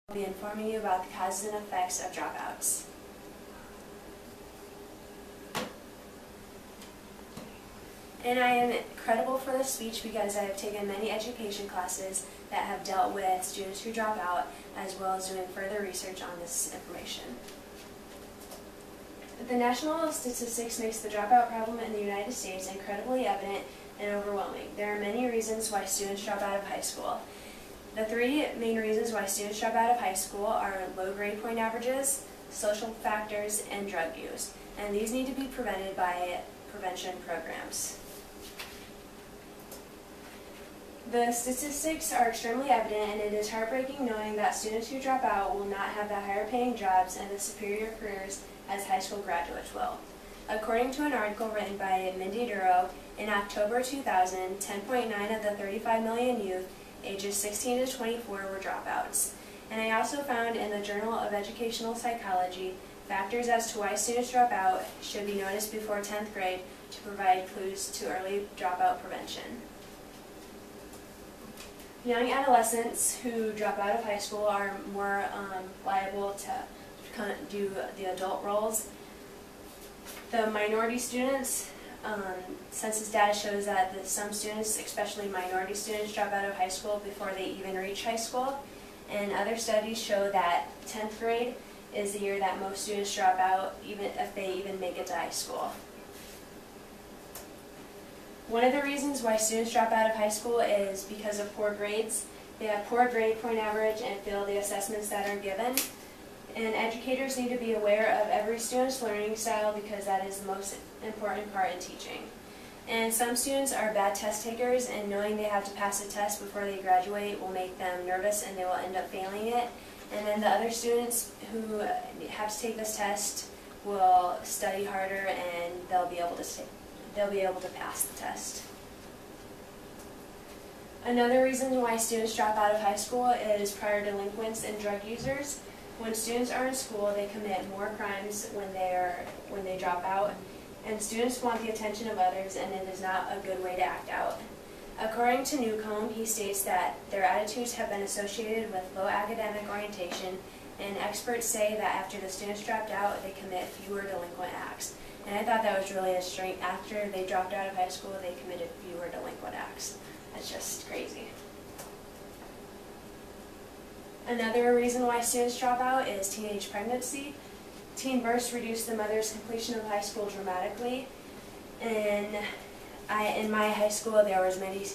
I'll be informing you about the causes and effects of dropouts. And I am credible for this speech because I have taken many education classes that have dealt with students who drop out, as well as doing further research on this information. The national statistics makes the dropout problem in the United States incredibly evident and overwhelming. There are many reasons why students drop out of high school. The three main reasons why students drop out of high school are low grade point averages, social factors, and drug use. And these need to be prevented by prevention programs. The statistics are extremely evident, and it is heartbreaking knowing that students who drop out will not have the higher paying jobs and the superior careers as high school graduates will. According to an article written by Mindy Duro, in October 2000, 10.9 of the 35 million youth ages 16 to 24 were dropouts. And I also found in the Journal of Educational Psychology, factors as to why students drop out should be noticed before 10th grade to provide clues to early dropout prevention. Young adolescents who drop out of high school are more liable to do the adult roles. The minority students, census data shows that some students, especially minority students, drop out of high school before they even reach high school. And other studies show that 10th grade is the year that most students drop out, even if they even make it to high school. One of the reasons why students drop out of high school is because of poor grades. They have poor grade point average and fail the assessments that are given. And educators need to be aware of every student's learning style because that is the most important part in teaching. And some students are bad test takers, and knowing they have to pass a test before they graduate will make them nervous and they will end up failing it. And then the other students who have to take this test will study harder and they'll be able to pass the test. Another reason why students drop out of high school is prior delinquents and drug users. When students are in school, they commit more crimes when they drop out, and students want the attention of others, and it is not a good way to act out. According to Newcomb, he states that their attitudes have been associated with low academic orientation, and experts say that after the students dropped out, they commit fewer delinquent acts. And I thought that was really a strength. After they dropped out of high school, they committed fewer delinquent acts. That's just crazy. Another reason why students drop out is teenage pregnancy. Teen births reduce the mother's completion of high school dramatically. And in my high school, there was many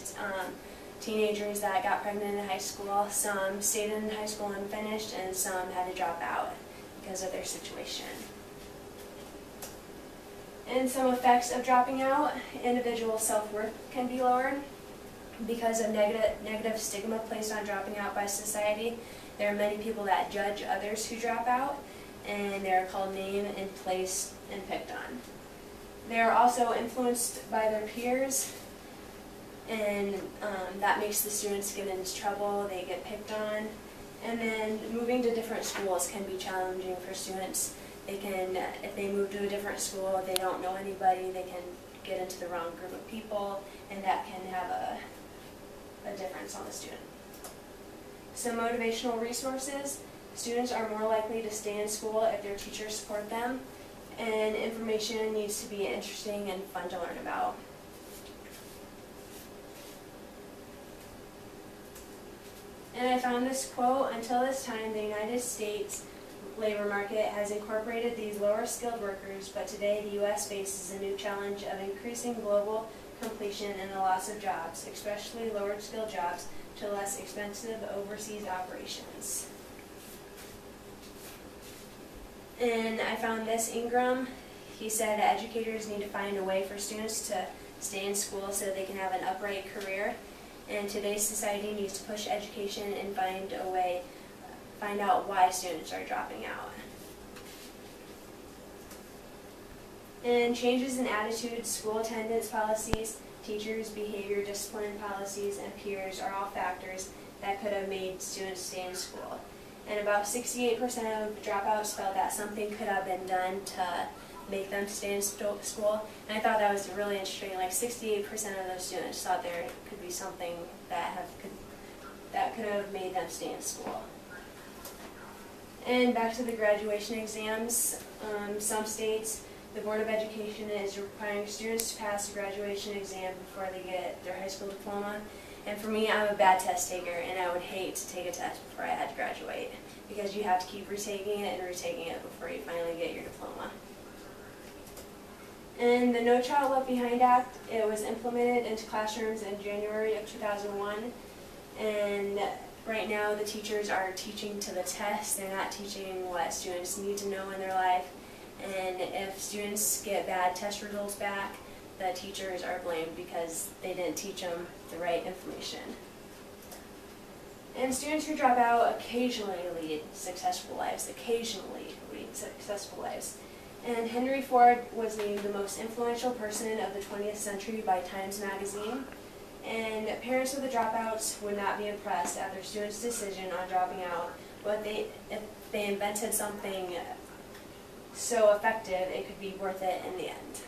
teenagers that got pregnant in high school. Some stayed in high school and finished, and some had to drop out because of their situation. And some effects of dropping out: individual self-worth can be lowered because of negative stigma placed on dropping out by society. There are many people that judge others who drop out, and they're called name and place and picked on. They are also influenced by their peers, and that makes the students get into trouble. They get picked on. And then moving to different schools can be challenging for students. If they move to a different school, they don't know anybody, they can get into the wrong group of people, and that can have a difference on the student. Some motivational resources: students are more likely to stay in school if their teachers support them, and information needs to be interesting and fun to learn about. And I found this quote: "Until this time, the United States labor market has incorporated these lower skilled workers, but today the U.S. faces a new challenge of increasing global completion and the loss of jobs, especially lower skilled jobs, to less expensive overseas operations." And I found this Ingram. He said that educators need to find a way for students to stay in school so they can have an upright career. And today's society needs to push education and find out why students are dropping out. And changes in attitudes, school attendance policies, teachers' behavior discipline policies, and peers are all factors that could have made students stay in school. And about 68% of dropouts felt that something could have been done to make them stay in school. And I thought that was really interesting. Like 68% of those students thought there could be something that could have made them stay in school. And back to the graduation exams. Some states, the Board of Education is requiring students to pass the graduation exam before they get their high school diploma. And for me, I'm a bad test taker, and I would hate to take a test before I had to graduate, because you have to keep retaking it and retaking it before you finally get your diploma. And the No Child Left Behind Act, it was implemented into classrooms in January of 2001, and right now the teachers are teaching to the test. They're not teaching what students need to know in their life, and if students get bad test results back, the teachers are blamed because they didn't teach them the right information. And students who drop out occasionally lead successful lives, And Henry Ford was named the most influential person of the 20th century by Times Magazine. And parents of the dropouts would not be impressed at their students' decision on dropping out, but if they invented something so effective, it could be worth it in the end.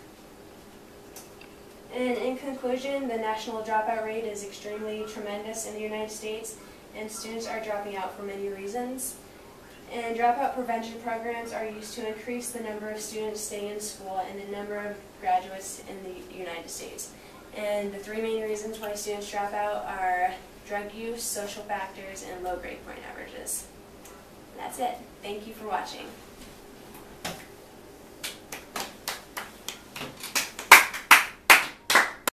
And in conclusion, the national dropout rate is extremely tremendous in the United States, and students are dropping out for many reasons. And dropout prevention programs are used to increase the number of students staying in school and the number of graduates in the United States. And the three main reasons why students drop out are drug use, social factors, and low grade point averages. And that's it. Thank you for watching.